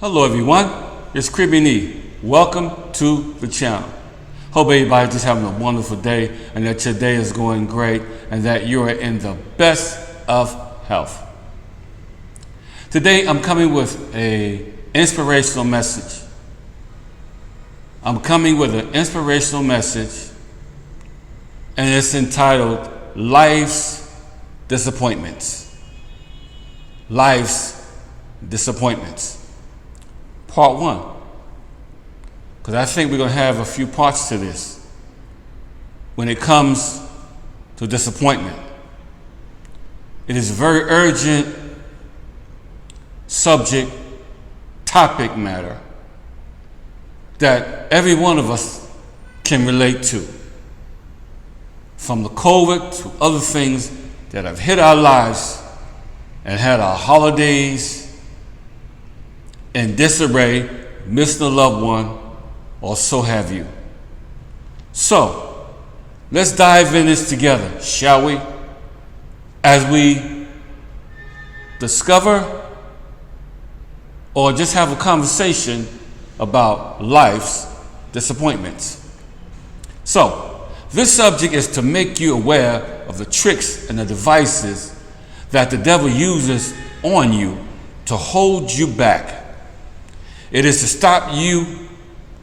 Hello everyone, it's Cribby. Welcome to the channel. Hope everybody's just having a wonderful day and that your day is going great and that you're in the best of health. Today I'm coming with an inspirational message. and it's entitled Life's Disappointments. Life's Disappointments. Part 1. Because I think we're going to have a few parts to this when it comes to disappointment. It is a very urgent subject, topic matter that every one of us can relate to. From the COVID to other things that have hit our lives and had our holidays in disarray, missing a loved one, or so have you. So, let's dive in this together, shall we? As we discover or just have a conversation about life's disappointments. So, this subject is to make you aware of the tricks and the devices that the devil uses on you to hold you back. It is to stop you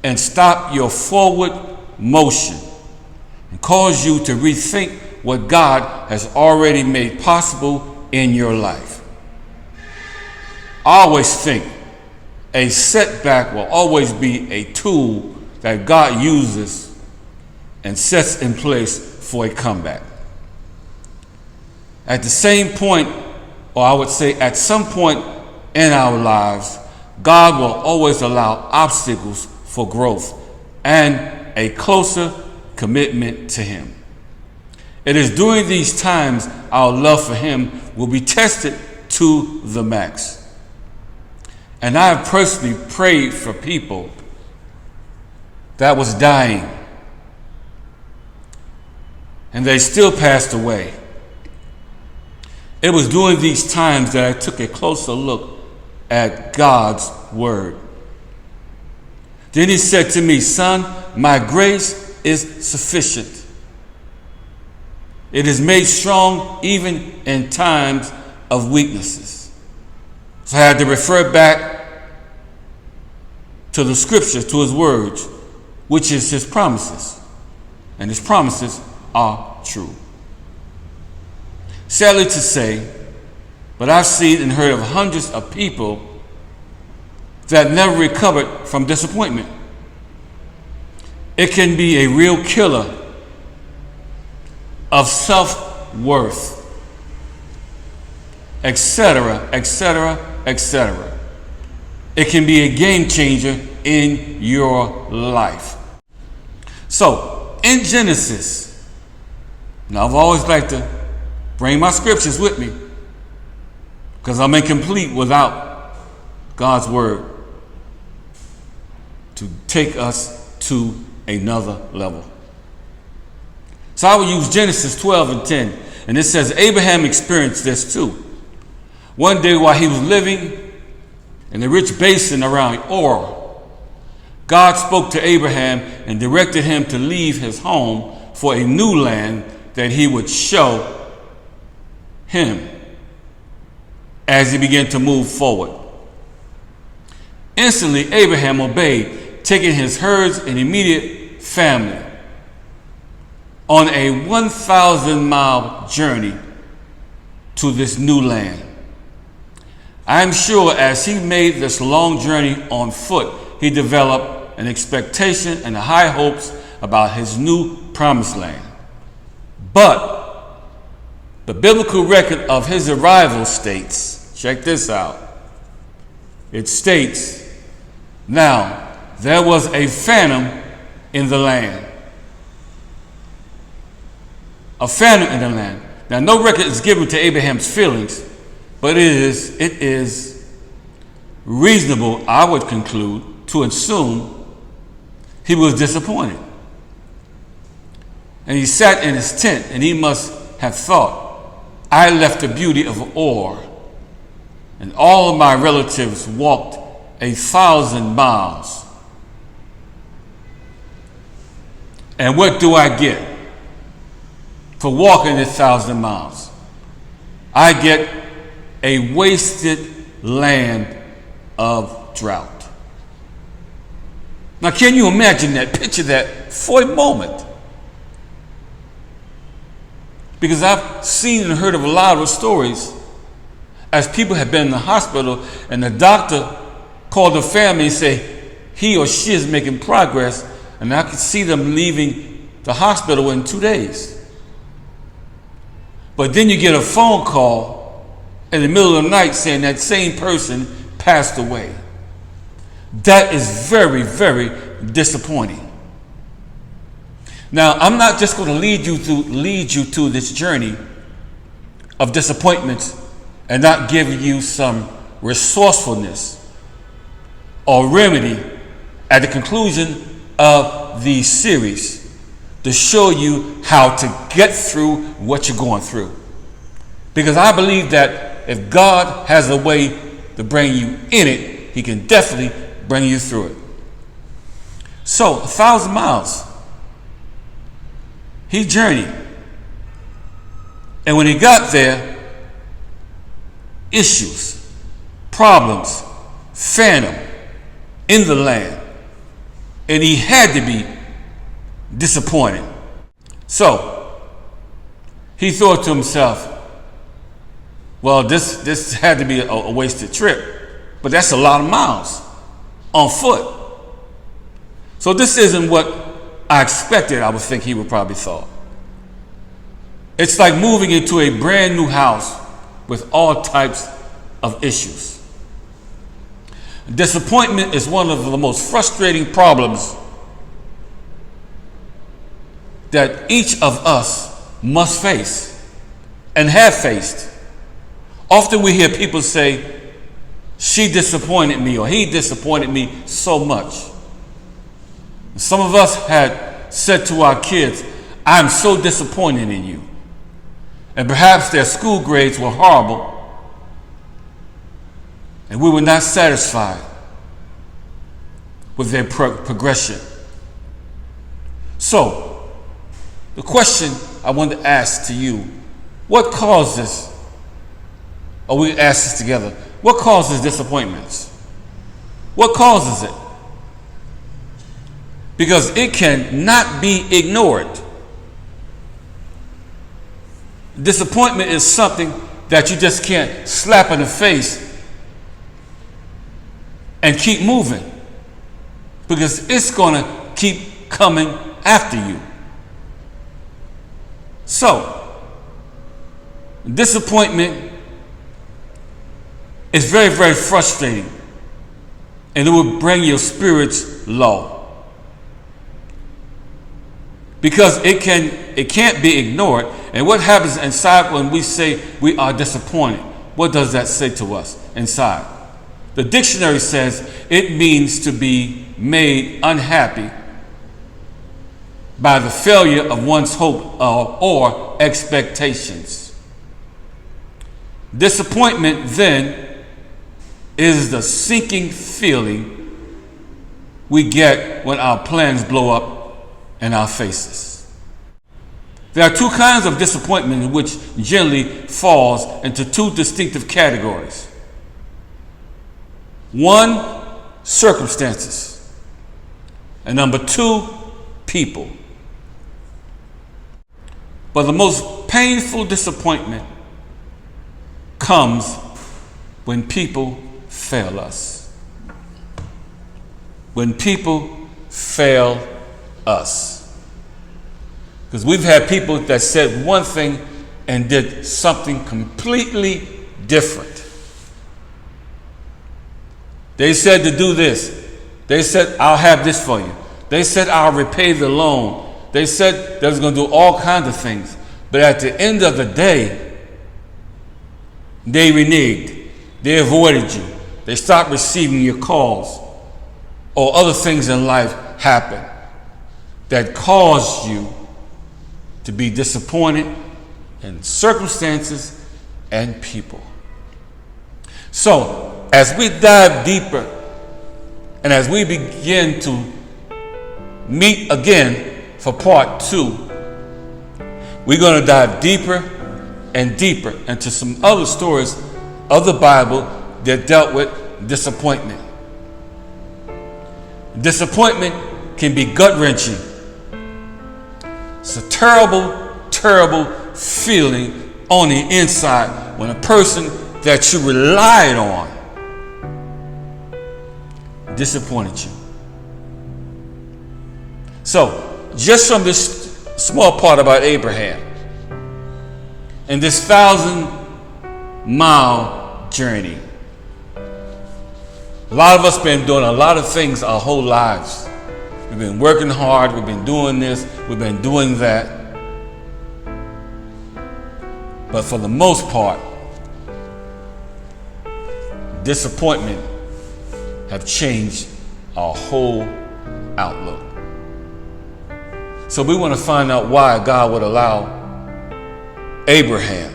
and stop your forward motion and cause you to rethink what God has already made possible in your life. I always think a setback will always be a tool that God uses and sets in place for a comeback. At the same point, or I would say at some point in our lives, God will always allow obstacles for growth and a closer commitment to Him. It is during these times our love for Him will be tested to the max. And I have personally prayed for people that was dying and they still passed away. It was during these times that I took a closer look at God's word. Then He said to me, "Son, my grace is sufficient. It is made strong even in times of weaknesses." So I had to refer back to the scriptures, to His words, which is His promises. And His promises are true. Sadly to say, but I've seen and heard of hundreds of people that never recovered from disappointment. It can be a real killer of self-worth, etc., etc., etc. It can be a game changer in your life. So, in Genesis, now I've always liked to bring my scriptures with me because I'm incomplete without God's word to take us to another level. So I will use Genesis 12 and 10. And it says Abraham experienced this too. One day while he was living in the rich basin around Ur, God spoke to Abraham and directed him to leave his home for a new land that He would show him as he began to move forward. Instantly, Abraham obeyed, taking his herds and immediate family on a 1,000-mile journey to this new land. I'm sure as he made this long journey on foot, he developed an expectation and high hopes about his new promised land. But the biblical record of his arrival states, check this out. It states, "Now there was a famine in the land." A famine in the land. Now no record is given to Abraham's feelings, but it is reasonable, I would conclude, to assume he was disappointed. And he sat in his tent and he must have thought, "I left the beauty of Ur, and all of my relatives walked 1,000 miles. And what do I get for walking 1,000 miles? I get a wasted land of drought. Now, can you imagine that? Picture that for a moment. Because I've seen and heard of a lot of stories as people have been in the hospital and the doctor called the family and say he or she is making progress, and I could see them leaving the hospital in 2 days. But then you get a phone call in the middle of the night saying that same person passed away. That is very, very disappointing. Now, I'm not just going to lead you to this journey of disappointments and not give you some resourcefulness or remedy at the conclusion of the series to show you how to get through what you're going through. Because I believe that if God has a way to bring you in it, he can definitely bring you through it. So, 1,000 miles. He journeyed. And when he got there, issues, problems, phantom in the land. And he had to be disappointed. So, he thought to himself, well, this had to be a wasted trip. But that's a lot of miles on foot. So this isn't what I expected, I would think he would probably thought. It's like moving into a brand new house with all types of issues. Disappointment is one of the most frustrating problems that each of us must face and have faced. Often we hear people say, she disappointed me or he disappointed me so much. Some of us had said to our kids, I'm so disappointed in you. And perhaps their school grades were horrible and we were not satisfied with their progression. So, the question I want to ask to you, what causes, or we ask this together, what causes disappointments? What causes it? Because it cannot be ignored. Disappointment is something that you just can't slap in the face and keep moving, because it's going to keep coming after you. So, disappointment is very, very frustrating, and it will bring your spirits low. Because it can't be ignored. And what happens inside when we say we are disappointed? What does that say to us inside? The dictionary says it means to be made unhappy by the failure of one's hope or expectations. Disappointment then is the sinking feeling we get when our plans blow up in our faces. There are two kinds of disappointment which generally falls into two distinctive categories. One, circumstances, and number two, people. But the most painful disappointment comes when people fail us. When people fail us. Because we've had people that said one thing and did something completely different. They said to do this. They said, I'll have this for you. They said, I'll repay the loan. They said they was going to do all kinds of things. But at the end of the day, they reneged. They avoided you. They stopped receiving your calls. Or other things in life happened that caused you to be disappointed in circumstances and people. So, as we dive deeper And as we begin to meet again for part 2, we're going to dive deeper and deeper into some other stories of the Bible that dealt with disappointment. Disappointment can be gut-wrenching. It's a terrible, terrible feeling on the inside when a person that you relied on disappointed you. So, just from this small part about Abraham and this 1,000-mile journey, a lot of us been doing a lot of things our whole lives. We've been working hard, we've been doing this, we've been doing that. But for the most part, disappointment have changed our whole outlook. So we want to find out why God would allow Abraham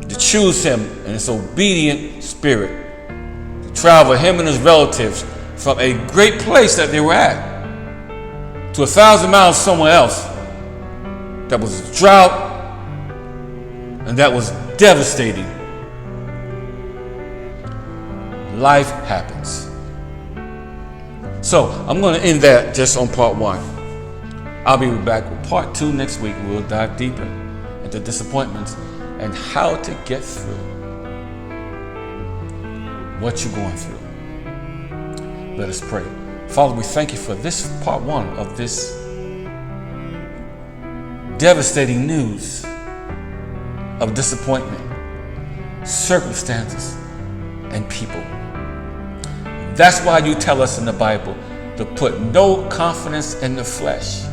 to choose him in his obedient spirit to travel, him and his relatives, from a great place that they were at to 1,000 miles somewhere else that was drought and that was devastating. Life happens. So I'm going to end that just on part 1. I'll be back with part 2 next week. We'll dive deeper into disappointments and how to get through what you're going through. Let us pray. Father, we thank you for this part 1 of this devastating news of disappointment, circumstances, and people. That's why you tell us in the Bible to put no confidence in the flesh,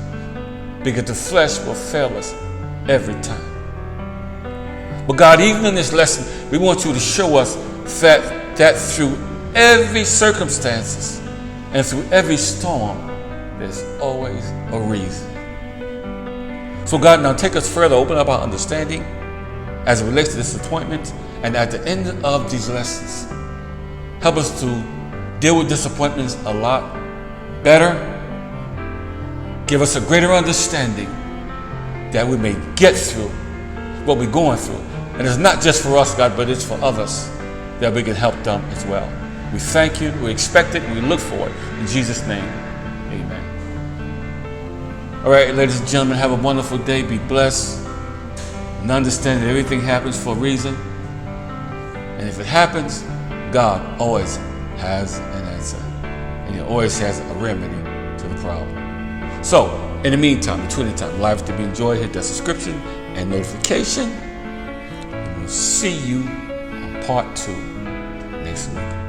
because the flesh will fail us every time. But God, even in this lesson, we want you to show us that through every circumstances and through every storm, there's always a reason. So God, now take us further, open up our understanding as it relates to disappointment, and at the end of these lessons, help us to deal with disappointments a lot better. Give us a greater understanding that we may get through what we're going through. And it's not just for us, God, but it's for others that we can help them as well. We thank you, we expect it, and we look for it. In Jesus' name, amen. All right, ladies and gentlemen, have a wonderful day. Be blessed. And understand that everything happens for a reason. And if it happens, God always has an answer. And he always has a remedy to the problem. So, in the meantime, between the time, life to be enjoyed, hit that subscription and notification. And we'll see you on part 2 next week.